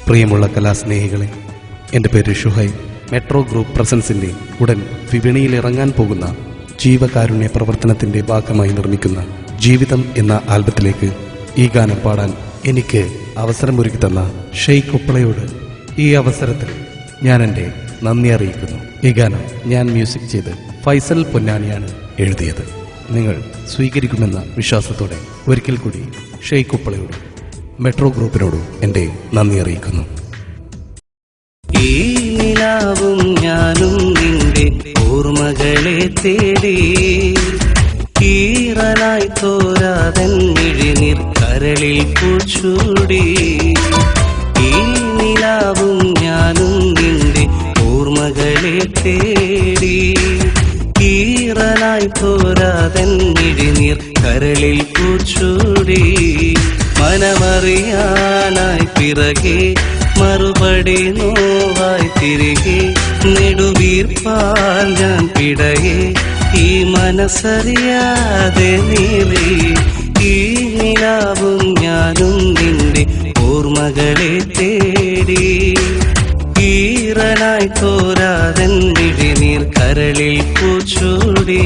പ്രിയമുള്ള കലാസ്നേഹികളെ, എൻ്റെ പേര് ഷുഹൈബ്. മെട്രോ ഗ്രൂപ്പ് പ്രസൻസിൻ്റെ ഉടൻ വിപണിയിൽ ഇറങ്ങാൻ പോകുന്ന ജീവകാരുണ്യ പ്രവർത്തനത്തിൻ്റെ ഭാഗമായി നിർമ്മിക്കുന്ന ജീവിതം എന്ന ആൽബത്തിലേക്ക് ഈ ഗാനം പാടാൻ എനിക്ക് അവസരമൊരുക്കി തന്ന ഷെയ്ഖ് ഉപ്പളയോട് ഈ അവസരത്തിൽ ഞാൻ എൻ്റെ നന്ദി അറിയിക്കുന്നു. ഈ ഗാനം ഞാൻ മ്യൂസിക് ചെയ്ത് ഫൈസൽ പൊന്നാനിയാണ് എഴുതിയത്. നിങ്ങൾ സ്വീകരിക്കുമെന്ന വിശ്വാസത്തോടെ ഒരിക്കൽ കൂടി ഷെയ്ഖ് ഉപ്പളയോടും മെട്രോ ഗ്രൂപ്പിനോടും എൻ്റെ നന്ദി അറിയിക്കുന്നു. ഈ നിലാവും ഞാനും നിന്റെ ഓർമ്മകളെ തേടി, ഈറനായി തോരാതൻ മിഴിനീർ കരളിൽ പൂച്ചൂടി. ഈ നിലാവും ഞാനും നിന്റെ ഓർമ്മകളെ തേടി, ഈറനായി തോരാതൻ മിഴിനീർ കരളിൽ പൂച്ചൂടി. മനമറിയാനായി പിറകെ മറുപടി നോവായി തിരികെ, നെടുവീർപ്പാൽ ഞാൻ പിടയെ ഈ മനസ്സറിയാതെ നീറി. ഈ നിലാവും ഞാനും നിന്റെ ഓർമ്മകളെ തേടി, ഈറനായി തോരാതൻ മിഴിനീർ കരളിൽ പൂച്ചൂടി.